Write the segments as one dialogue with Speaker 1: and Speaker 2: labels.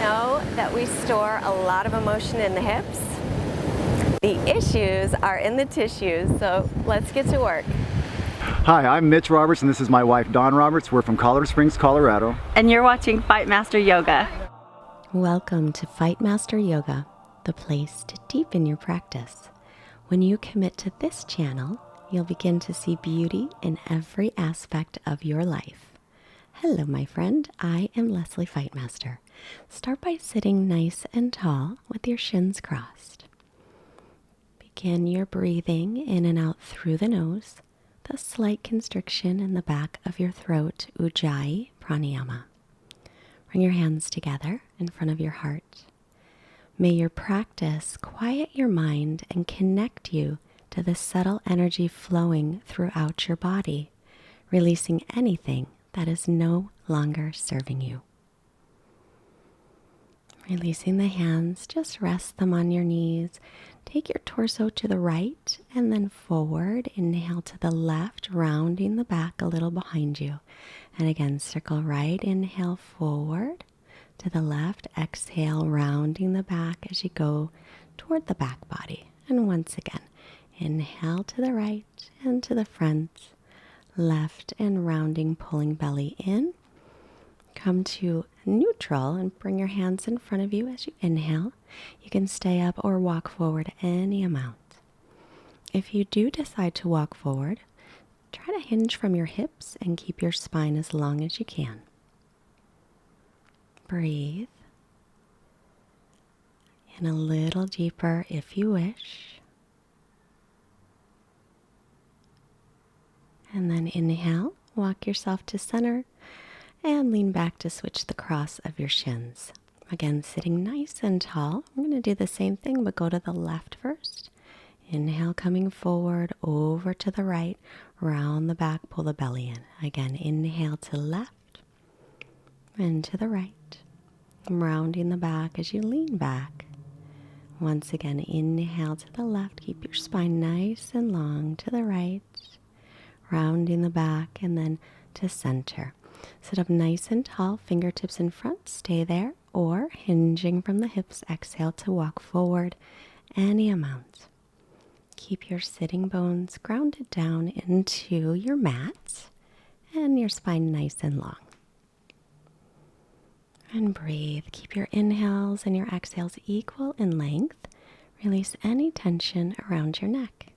Speaker 1: know that we store a lot of emotion in the hips? The issues are in the tissues, so let's get to work.
Speaker 2: Hi, I'm Mitch Roberts and this is my wife Dawn Roberts. We're from Colorado Springs, Colorado.
Speaker 3: And you're watching Fightmaster Yoga.
Speaker 4: Welcome to Fightmaster Yoga, the place to deepen your practice. When you commit to this channel, you'll begin to see beauty in every aspect of your life. Hello, my friend. I am Leslie Fightmaster. Start by sitting nice and tall with your shins crossed. Begin your breathing in and out through the nose, the slight constriction in the back of your throat, Ujjayi Pranayama. Bring your hands together in front of your heart. May your practice quiet your mind and connect you to the subtle energy flowing throughout your body, releasing anything that is no longer serving you. Releasing the hands, just rest them on your knees. Take your torso to the right and then forward. Inhale to the left, rounding the back a little behind you. And again, circle right, inhale forward to the left. Exhale, rounding the back as you go toward the back body. And once again, inhale to the right and to the front. Left and rounding, pulling belly in. Come to neutral and bring your hands in front of you as you inhale. You can stay up or walk forward any amount. If you do decide to walk forward, try to hinge from your hips and keep your spine as long as you can. Breathe in a little deeper if you wish. And then inhale, walk yourself to center and lean back to switch the cross of your shins. Again, sitting nice and tall. I'm going to do the same thing, but go to the left first. Inhale, coming forward, over to the right, round the back, pull the belly in. Again, inhale to left and to the right. Rounding the back as you lean back. Once again, inhale to the left, keep your spine nice and long to the right. Rounding the back and then to center. Sit up nice and tall, fingertips in front, stay there, or hinging from the hips, exhale to walk forward any amount. Keep your sitting bones grounded down into your mat and your spine nice and long. And breathe. Keep your inhales and your exhales equal in length. Release any tension around your neck.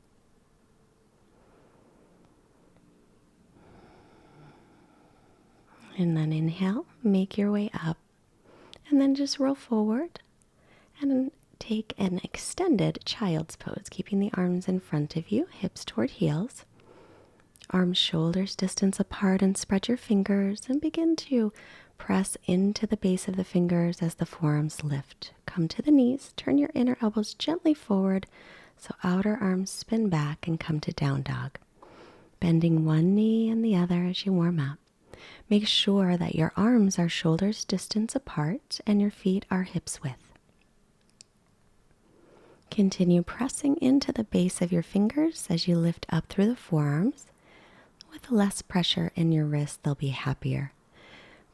Speaker 4: And then inhale, make your way up, and then just roll forward and take an extended child's pose, keeping the arms in front of you, hips toward heels, arms, shoulders distance apart, and spread your fingers and begin to press into the base of the fingers as the forearms lift. Come to the knees, turn your inner elbows gently forward so outer arms spin back and come to down dog. Bending one knee and the other as you warm up. Make sure that your arms are shoulders distance apart and your feet are hips width. Continue pressing into the base of your fingers as you lift up through the forearms. With less pressure in your wrists, they'll be happier.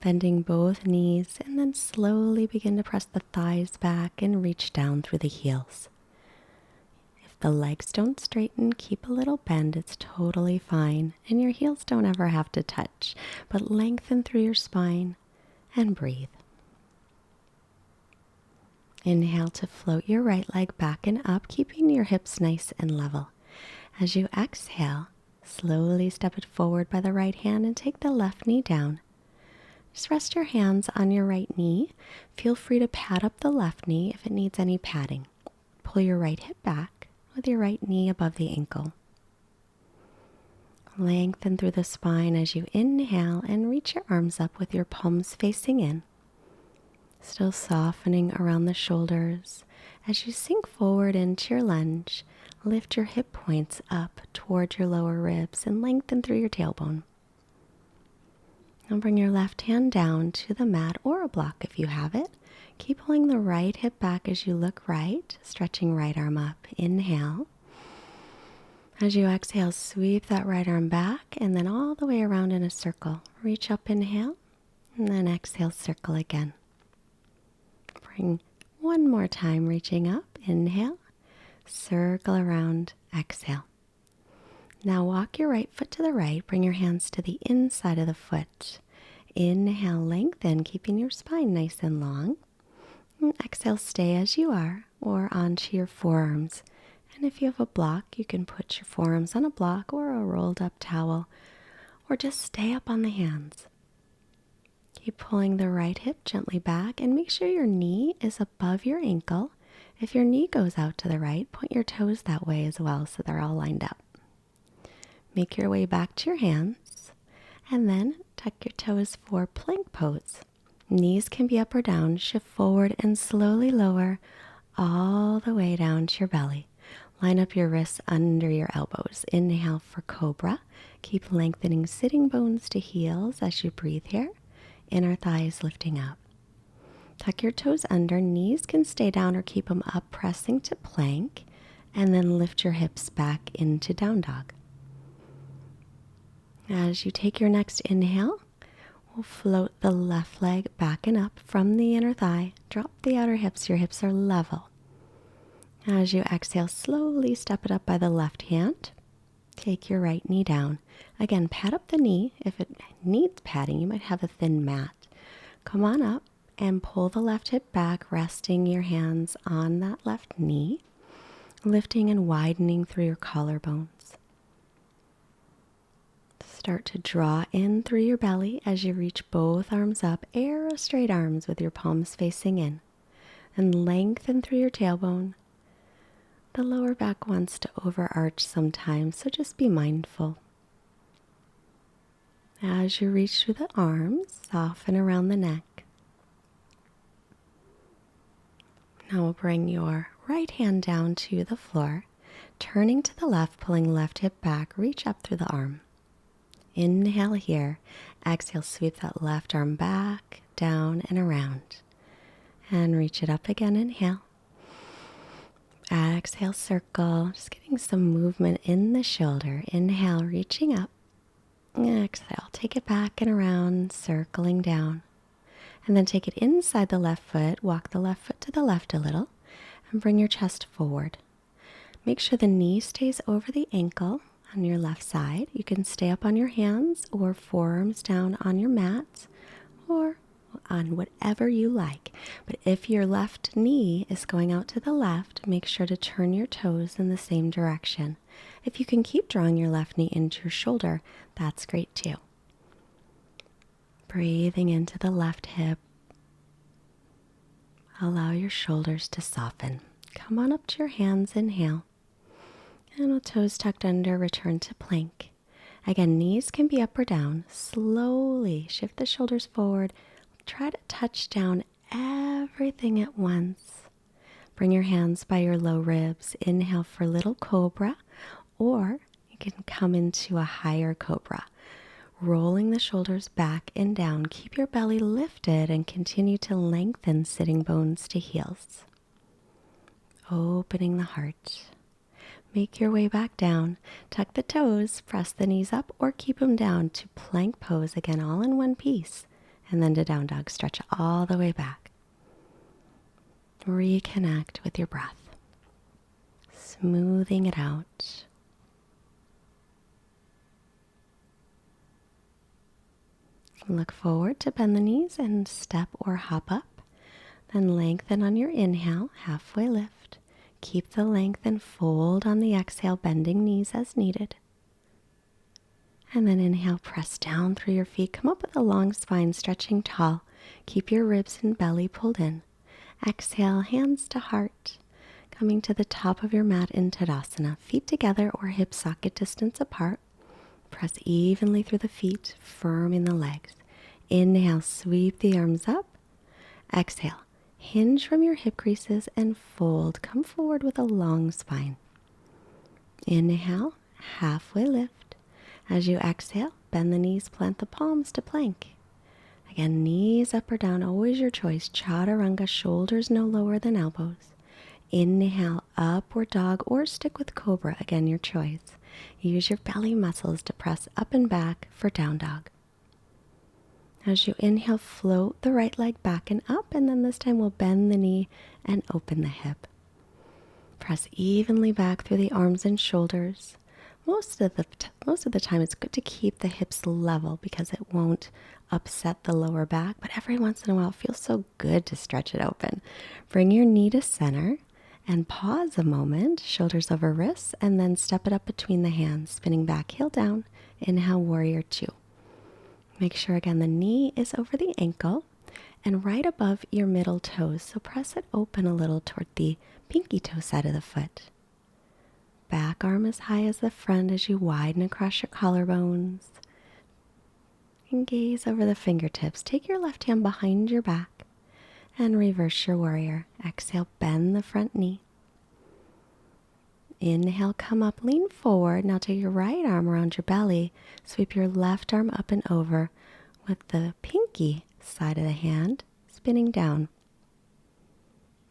Speaker 4: Bending both knees and then slowly begin to press the thighs back and reach down through the heels. The legs don't straighten, keep a little bend, it's totally fine. And your heels don't ever have to touch, but lengthen through your spine and breathe. Inhale to float your right leg back and up, keeping your hips nice and level. As you exhale, slowly step it forward by the right hand and take the left knee down. Just rest your hands on your right knee. Feel free to pad up the left knee if it needs any padding. Pull your right hip back with your right knee above the ankle. Lengthen through the spine as you inhale and reach your arms up with your palms facing in. Still softening around the shoulders. As you sink forward into your lunge, lift your hip points up toward your lower ribs and lengthen through your tailbone. Now bring your left hand down to the mat or a block if you have it. Keep pulling the right hip back as you look right, stretching right arm up. Inhale. As you exhale, sweep that right arm back and then all the way around in a circle. Reach up, inhale, and then exhale, circle again. Bring one more time, reaching up. Inhale, circle around, exhale. Now walk your right foot to the right. Bring your hands to the inside of the foot. Inhale, lengthen, keeping your spine nice and long. And exhale, stay as you are or onto your forearms. And if you have a block, you can put your forearms on a block or a rolled up towel, or just stay up on the hands. Keep pulling the right hip gently back and make sure your knee is above your ankle. If your knee goes out to the right, point your toes that way as well so they're all lined up. Make your way back to your hands and then tuck your toes for plank pose. Knees can be up or down. Shift forward and slowly lower all the way down to your belly. Line up your wrists under your elbows. Inhale for cobra. Keep lengthening sitting bones to heels as you breathe here. Inner thighs lifting up. Tuck your toes under. Knees can stay down or keep them up, pressing to plank. And then lift your hips back into down dog. As you take your next inhale, we'll float the left leg back and up from the inner thigh. Drop the outer hips. Your hips are level. As you exhale, slowly step it up by the left hand. Take your right knee down. Again, pat up the knee. If it needs padding, you might have a thin mat. Come on up and pull the left hip back, resting your hands on that left knee, lifting and widening through your collarbones. Start to draw in through your belly as you reach both arms up. Arrow straight arms with your palms facing in. And lengthen through your tailbone. The lower back wants to overarch sometimes, so just be mindful. As you reach through the arms, soften around the neck. Now we'll bring your right hand down to the floor, turning to the left, pulling left hip back, reach up through the arm. Inhale here. Exhale, sweep that left arm back, down, and around. And reach it up again. Inhale. Exhale, circle. Just getting some movement in the shoulder. Inhale, reaching up. Exhale, take it back and around, circling down. And then take it inside the left foot. Walk the left foot to the left a little. And bring your chest forward. Make sure the knee stays over the ankle. On your left side, you can stay up on your hands or forearms down on your mat or on whatever you like. But if your left knee is going out to the left, make sure to turn your toes in the same direction. If you can keep drawing your left knee into your shoulder, that's great too. Breathing into the left hip. Allow your shoulders to soften. Come on up to your hands, inhale. And with toes tucked under, return to plank. Again, knees can be up or down. Slowly shift the shoulders forward. Try to touch down everything at once. Bring your hands by your low ribs. Inhale for little cobra, or you can come into a higher cobra. Rolling the shoulders back and down. Keep your belly lifted and continue to lengthen sitting bones to heels. Opening the heart. Make your way back down. Tuck the toes, press the knees up, or keep them down to plank pose. Again, all in one piece. And then to down dog. Stretch all the way back. Reconnect with your breath. Smoothing it out. Look forward to bend the knees and step or hop up. Then lengthen on your inhale, halfway lift. Keep the length and fold on the exhale, bending knees as needed. And then inhale, press down through your feet. Come up with a long spine, stretching tall. Keep your ribs and belly pulled in. Exhale, hands to heart. Coming to the top of your mat in Tadasana. Feet together or hip socket distance apart. Press evenly through the feet, firming the legs. Inhale, sweep the arms up. Exhale. Hinge from your hip creases and fold. Come forward with a long spine. Inhale, halfway lift. As you exhale, bend the knees, plant the palms to plank. Again, knees up or down, always your choice. Chaturanga, shoulders no lower than elbows. Inhale, upward dog, or stick with cobra. Again, your choice. Use your belly muscles to press up and back for down dog. As you inhale, float the right leg back and up, and then this time we'll bend the knee and open the hip. Press evenly back through the arms and shoulders. Most of the time it's good to keep the hips level because it won't upset the lower back, but every once in a while it feels so good to stretch it open. Bring your knee to center and pause a moment, shoulders over wrists, and then step it up between the hands, spinning back, heel down. Inhale, warrior two. Make sure again the knee is over the ankle and right above your middle toes, so press it open a little toward the pinky toe side of the foot. Back arm as high as the front as you widen across your collarbones. And gaze over the fingertips. Take your left hand behind your back and reverse your warrior. Exhale, bend the front knee. Inhale, come up, lean forward. Now take your right arm around your belly. Sweep your left arm up and over with the pinky side of the hand spinning down.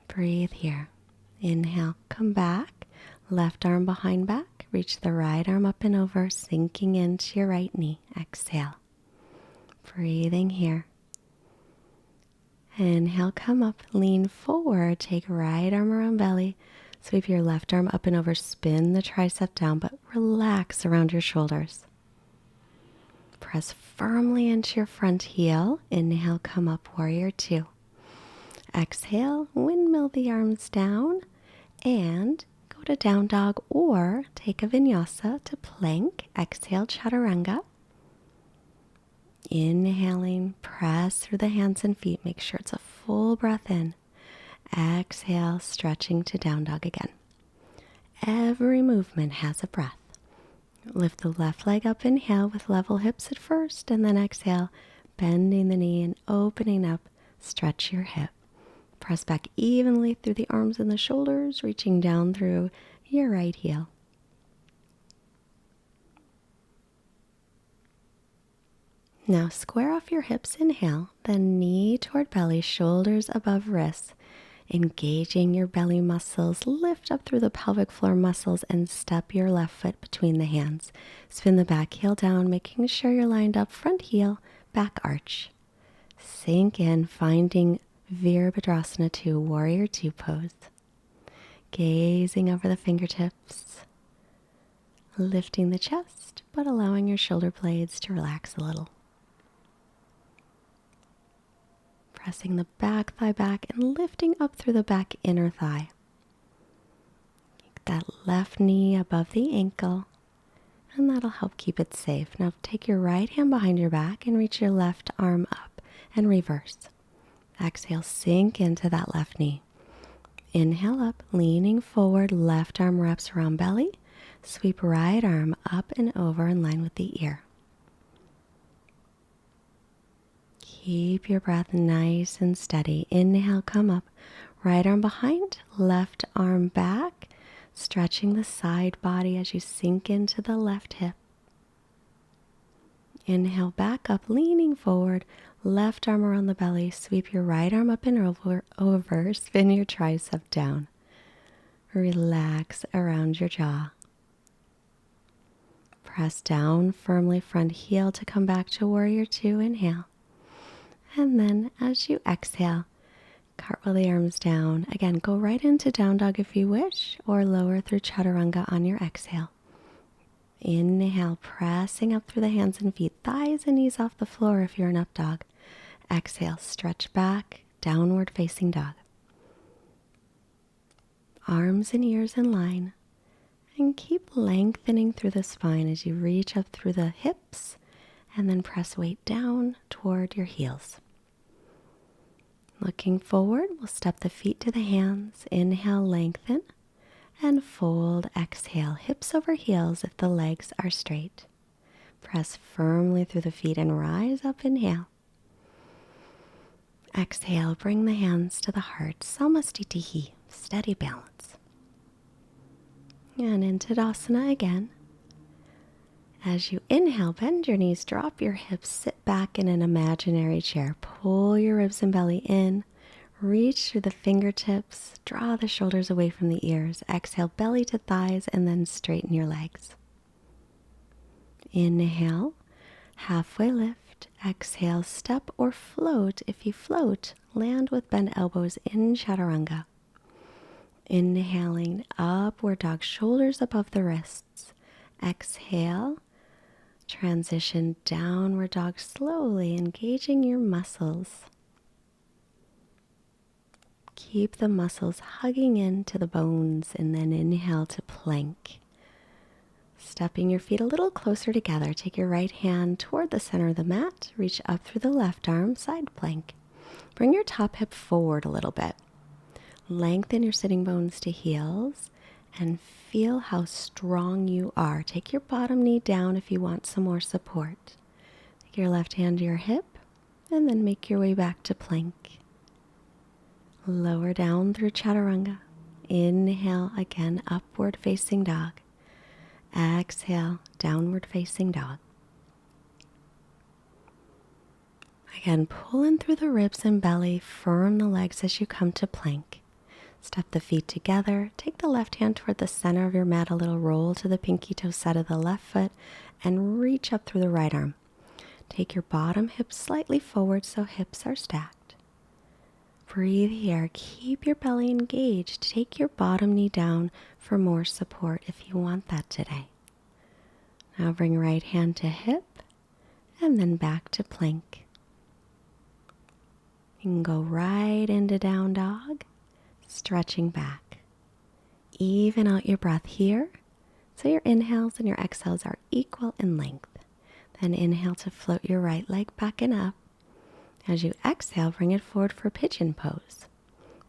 Speaker 4: Breathe here. Inhale, come back. Left arm behind back. Reach the right arm up and over, sinking into your right knee. Exhale. Breathing here. Inhale, come up, lean forward. Take right arm around belly. Sweep your left arm up and over, spin the tricep down, but relax around your shoulders. Press firmly into your front heel. Inhale, come up, warrior two. Exhale, windmill the arms down and go to down dog or take a vinyasa to plank. Exhale, chaturanga. Inhaling, press through the hands and feet. Make sure it's a full breath in. Exhale, stretching to down dog again. Every movement has a breath. Lift the left leg up, inhale with level hips at first, and then exhale, bending the knee and opening up. Stretch your hip. Press back evenly through the arms and the shoulders, reaching down through your right heel. Now square off your hips, inhale, then knee toward belly, shoulders above wrists. Engaging your belly muscles, lift up through the pelvic floor muscles and step your left foot between the hands. Spin the back heel down, making sure you're lined up, front heel, back arch. Sink in, finding Virabhadrasana 2, warrior 2 pose. Gazing over the fingertips, lifting the chest, but allowing your shoulder blades to relax a little. Pressing the back thigh back and lifting up through the back inner thigh. Keep that left knee above the ankle, and that'll help keep it safe. Now take your right hand behind your back and reach your left arm up and reverse. Exhale, sink into that left knee. Inhale up, leaning forward, left arm wraps around belly. Sweep right arm up and over in line with the ear. Keep your breath nice and steady. Inhale, come up. Right arm behind, left arm back. Stretching the side body as you sink into the left hip. Inhale, back up, leaning forward. Left arm around the belly. Sweep your right arm up and over. Spin your tricep down. Relax around your jaw. Press down firmly, front heel to come back to warrior two. Inhale. And then as you exhale, cartwheel the arms down. Again, go right into down dog if you wish, or lower through chaturanga on your exhale. Inhale, pressing up through the hands and feet, thighs and knees off the floor if you're an up dog. Exhale, stretch back, downward facing dog. Arms and ears in line. And keep lengthening through the spine as you reach up through the hips. And then press weight down toward your heels. Looking forward, we'll step the feet to the hands. Inhale, lengthen, and fold. Exhale, hips over heels if the legs are straight. Press firmly through the feet and rise up. Inhale. Exhale, bring the hands to the heart. Samastitihi, steady balance. And into Tadasana again. As you inhale, bend your knees, drop your hips, sit back in an imaginary chair. Pull your ribs and belly in, reach through the fingertips, draw the shoulders away from the ears. Exhale, belly to thighs, and then straighten your legs. Inhale, halfway lift. lift. Exhale, step or float. If you float, land with bent elbows in chaturanga. Inhaling, upward dog, shoulders above the wrists. Exhale, transition downward dog slowly, engaging your muscles. Keep the muscles hugging into the bones, and then inhale to plank. Stepping your feet a little closer together, take your right hand toward the center of the mat, reach up through the left arm, side plank. Bring your top hip forward a little bit. Lengthen your sitting bones to heels and feel how strong you are. Take your bottom knee down if you want some more support. Take your left hand to your hip and then make your way back to plank. Lower down through chaturanga. Inhale again, upward facing dog. Exhale, downward facing dog. Again, pull in through the ribs and belly, firm the legs as you come to plank. Step the feet together, take the left hand toward the center of your mat, a little roll to the pinky toe set of the left foot, and reach up through the right arm. Take your bottom hip slightly forward so hips are stacked. Breathe here, keep your belly engaged. Take your bottom knee down for more support if you want that today. Now bring right hand to hip and then back to plank. You can go right into down dog, stretching back. Even out your breath here, so your inhales and your exhales are equal in length. Then inhale to float your right leg back and up. As you exhale, bring it forward for pigeon pose.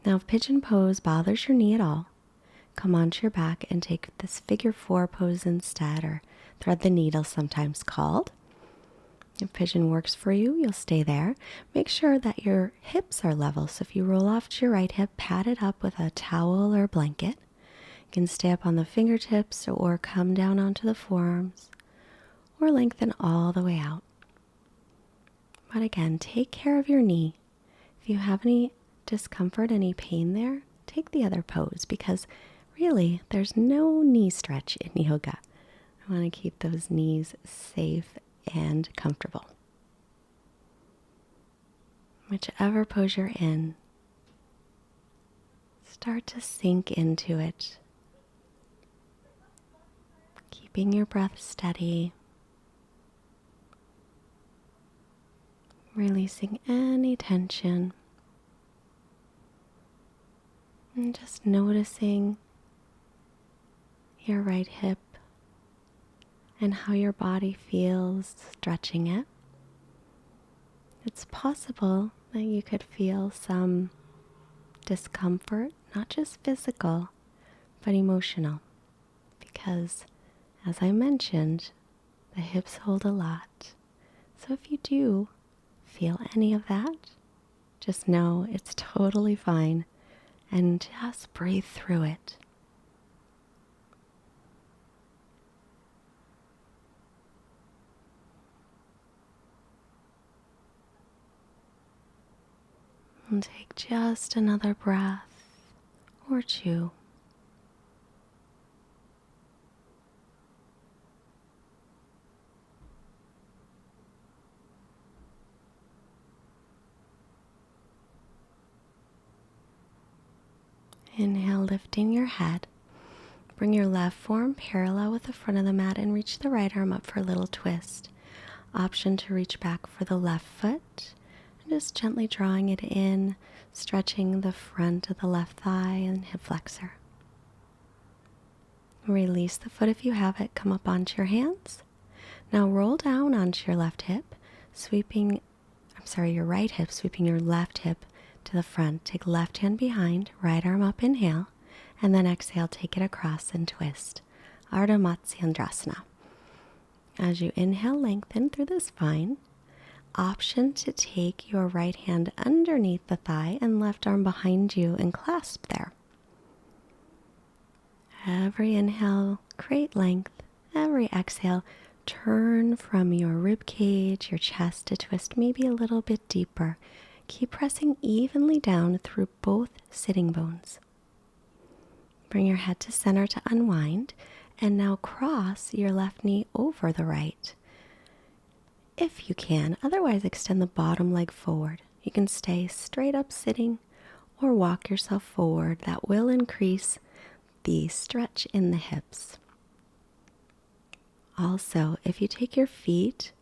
Speaker 4: Now if pigeon pose bothers your knee at all, come onto your back and take this figure 4 pose instead, or thread the needle sometimes called. If pigeon works for you, you'll stay there. Make sure that your hips are level. So if you roll off to your right hip, pad it up with a towel or blanket. You can stay up on the fingertips or come down onto the forearms or lengthen all the way out. But again, take care of your knee. If you have any discomfort, any pain there, take the other pose, because really there's no knee stretch in yoga. I want to keep those knees safe and comfortable. Whichever pose you're in, start to sink into it. Keeping your breath steady. Releasing any tension. And just noticing your right hip and how your body feels stretching it. It's possible that you could feel some discomfort, not just physical, but emotional. Because, as I mentioned, the hips hold a lot. So if you do feel any of that, just know it's totally fine and just breathe through it. And take just another breath or two. Inhale, lifting your head. Bring your left forearm parallel with the front of the mat and reach the right arm up for a little twist. Option to reach back for the left foot. And just gently drawing it in, stretching the front of the left thigh and hip flexor. Release the foot if you have it. Come up onto your hands. Now roll down onto your left hip, your right hip, sweeping your left hip to the front. Take left hand behind, right arm up, inhale, and then exhale, take it across and twist. Ardha Matsyendrasana. As you inhale, lengthen through the spine. Option to take your right hand underneath the thigh and left arm behind you and clasp there. Every inhale, create length. Every exhale, turn from your rib cage, your chest to twist maybe a little bit deeper. Keep pressing evenly down through both sitting bones. Bring your head to center to unwind, and now cross your left knee over the right. if you can. Otherwise, extend the bottom leg forward. You can stay straight up sitting or walk yourself forward. That will increase the stretch in the hips. Also, if you take your feet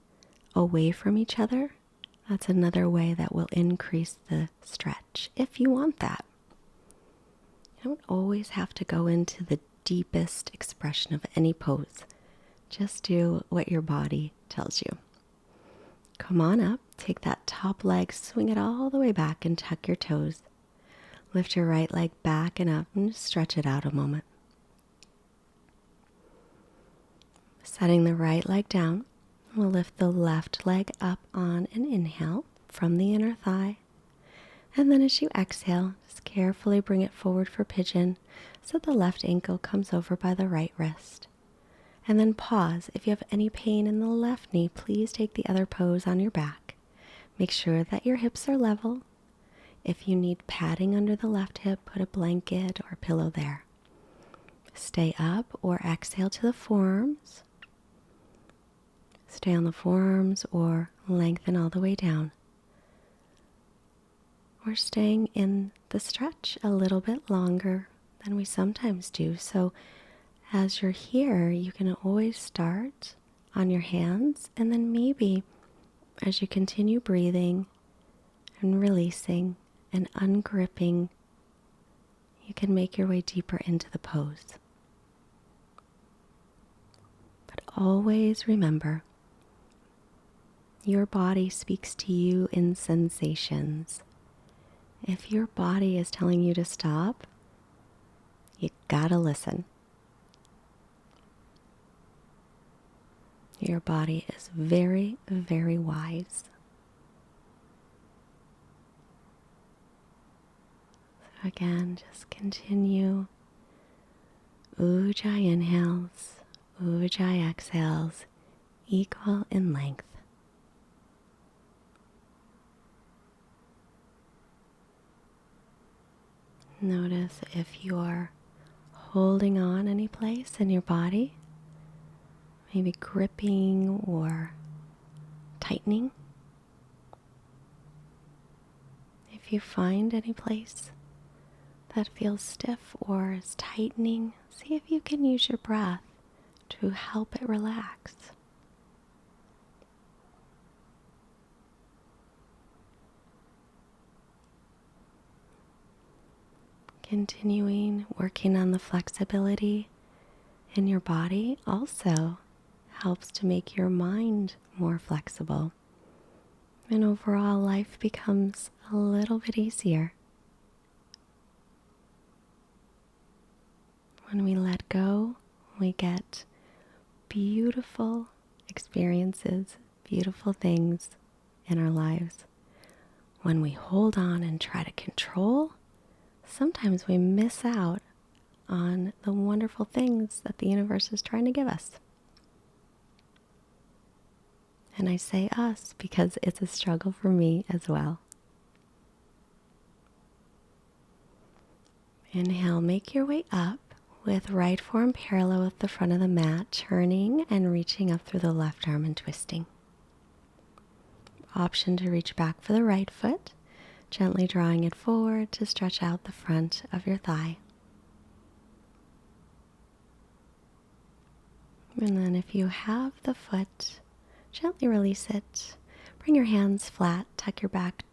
Speaker 4: away from each other, that's another way that will increase the stretch if you want that. You don't always have to go into the deepest expression of any pose. Just do what your body tells you. Come on up, take that top leg, swing it all the way back and tuck your toes. Lift your right leg back and up and just stretch it out a moment. Setting the right leg down, we'll lift the left leg up on an inhale from the inner thigh. And then as you exhale, just carefully bring it forward for pigeon so the left ankle comes over by the right wrist. And then pause. If you have any pain in the left knee, please take the other pose on your back. Make sure that your hips are level. If you need padding under the left hip, put a blanket or pillow there. Stay up or exhale to the forearms. Stay on the forearms or lengthen all the way down. We're staying in the stretch a little bit longer than we sometimes do. So as you're here, you can always start on your hands, and then maybe as you continue breathing and releasing and ungripping, you can make your way deeper into the pose. But always remember, your body speaks to you in sensations. If your body is telling you to stop, you gotta listen. Your body is very, very wise. So again, just continue. Ujjayi inhales, Ujjayi exhales, equal in length. Notice if you are holding on any place in your body, maybe gripping or tightening. If you find any place that feels stiff or is tightening, see if you can use your breath to help it relax. Continuing working on the flexibility in your body also helps to make your mind more flexible. And overall, life becomes a little bit easier. When we let go, we get beautiful experiences, beautiful things in our lives. When we hold on and try to control, sometimes we miss out on the wonderful things that the universe is trying to give us. And I say us because it's a struggle for me as well. Inhale, make your way up with right forearm parallel with the front of the mat, turning and reaching up through the left arm and twisting. Option to reach back for the right foot, gently drawing it forward to stretch out the front of your thigh. And then if you have the foot, gently release it. Bring your hands flat, tuck your back,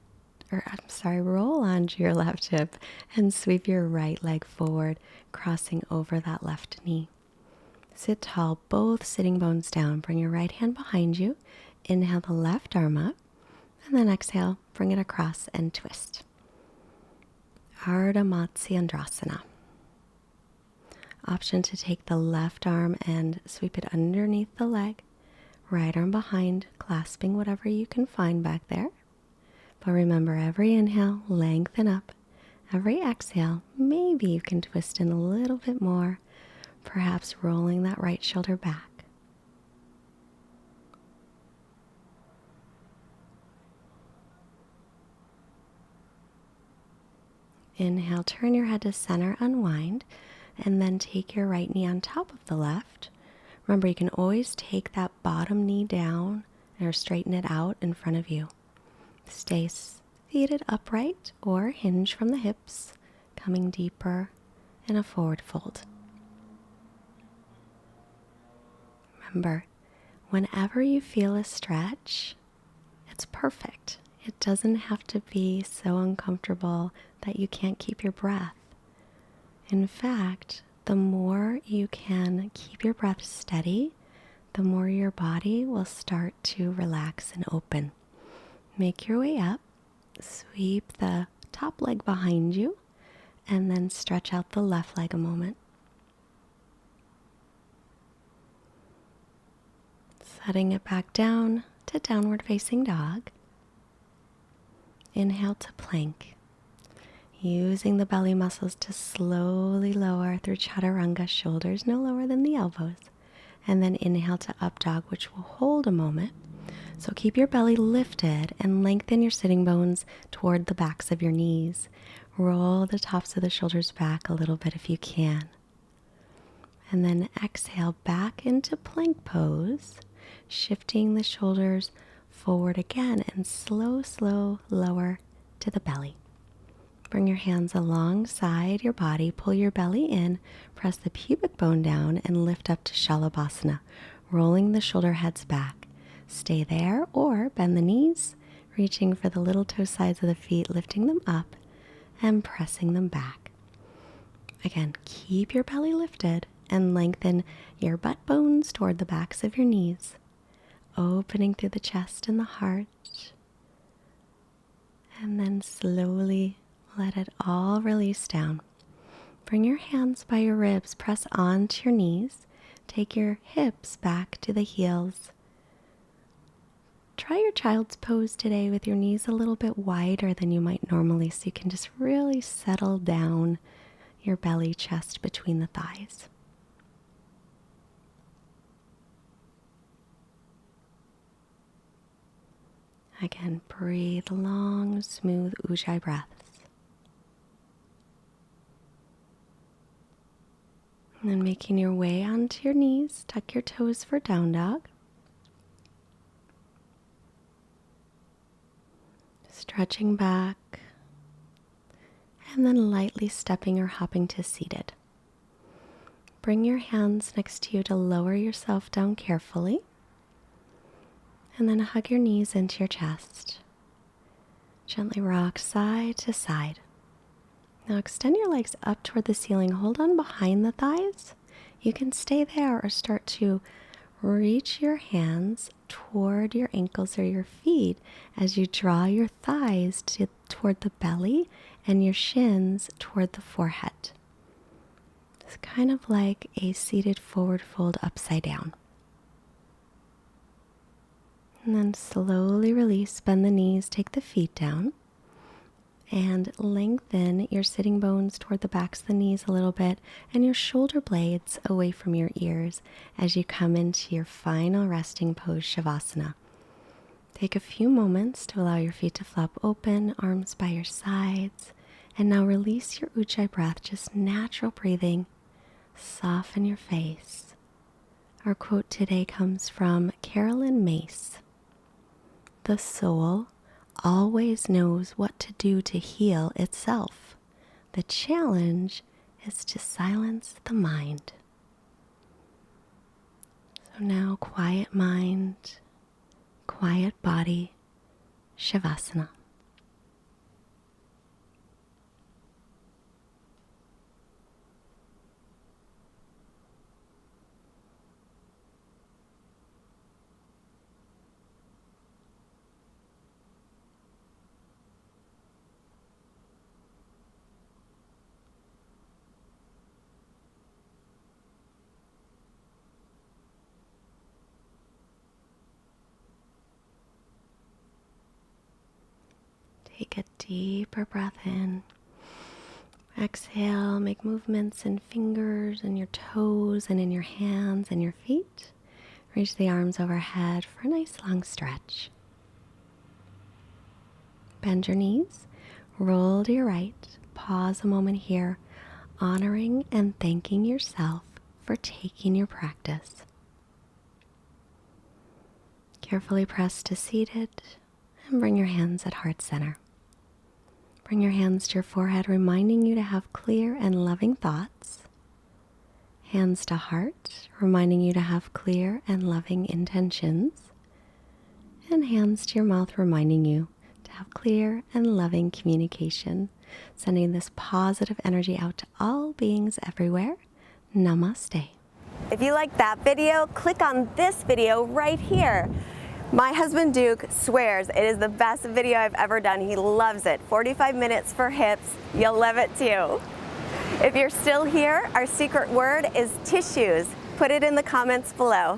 Speaker 4: roll onto your left hip and sweep your right leg forward, crossing over that left knee. Sit tall, both sitting bones down. Bring your right hand behind you. Inhale the left arm up, and then exhale, bring it across and twist. Ardha Matsyendrasana. Option to take the left arm and sweep it underneath the leg. Right arm behind, clasping whatever you can find back there. But remember, every inhale, lengthen up. Every exhale, maybe you can twist in a little bit more, perhaps rolling that right shoulder back. Inhale, turn your head to center, unwind, and then take your right knee on top of the left. Remember, you can always take that bottom knee down or straighten it out in front of you. Stay seated upright or hinge from the hips, coming deeper in a forward fold. Remember, whenever you feel a stretch, it's perfect. It doesn't have to be so uncomfortable that you can't keep your breath. In fact, the more you can keep your breath steady, the more your body will start to relax and open. Make your way up, sweep the top leg behind you, and then stretch out the left leg a moment. Setting it back down to downward facing dog. Inhale to plank. Using the belly muscles to slowly lower through chaturanga, shoulders no lower than the elbows. And then inhale to up dog, which will hold a moment. So keep your belly lifted and lengthen your sitting bones toward the backs of your knees. Roll the tops of the shoulders back a little bit if you can. And then exhale back into plank pose, shifting the shoulders forward again and slow lower to the belly. Bring your hands alongside your body, pull your belly in, press the pubic bone down, and lift up to Shalabhasana, rolling the shoulder heads back. Stay there or bend the knees, reaching for the little toe sides of the feet, lifting them up and pressing them back. Again, keep your belly lifted and lengthen your butt bones toward the backs of your knees, opening through the chest and the heart. And then slowly let it all release down. Bring your hands by your ribs, press onto your knees. Take your hips back to the heels. Try your child's pose today with your knees a little bit wider than you might normally, so you can just really settle down your belly, chest between the thighs. Again, breathe long, smooth Ujjayi breaths. And then making your way onto your knees, tuck your toes for down dog. Stretching back, and then lightly stepping or hopping to seated. Bring your hands next to you to lower yourself down carefully, and then hug your knees into your chest. Gently rock side to side. Now extend your legs up toward the ceiling. Hold on behind the thighs. You can stay there or start to reach your hands toward your ankles or your feet as you draw your thighs toward the belly and your shins toward the forehead. It's kind of like a seated forward fold upside down. And then slowly release, bend the knees, take the feet down. And lengthen your sitting bones toward the backs of the knees a little bit and your shoulder blades away from your ears as you come into your final resting pose, Savasana. Take a few moments to allow your feet to flop open, arms by your sides. And now release your Ujjayi breath, just natural breathing. Soften your face. Our quote today comes from Carolyn Mace. The soul always knows what to do to heal itself. The challenge is to silence the mind. So now quiet mind, quiet body, Shavasana. Take a deeper breath in. Exhale, make movements in fingers and your toes and in your hands and your feet. Reach the arms overhead for a nice long stretch. Bend your knees, roll to your right. Pause a moment here, honoring and thanking yourself for taking your practice. Carefully press to seated and bring your hands at heart center. Bring your hands to your forehead, reminding you to have clear and loving thoughts. Hands to heart, reminding you to have clear and loving intentions. And hands to your mouth, reminding you to have clear and loving communication, sending this positive energy out to all beings everywhere. Namaste.
Speaker 1: If you like that video, click on this video right here. My husband Duke swears it is the best video I've ever done. He loves it. 45 minutes for hips. You'll love it too. If you're still here, our secret word is tissues. Put it in the comments below.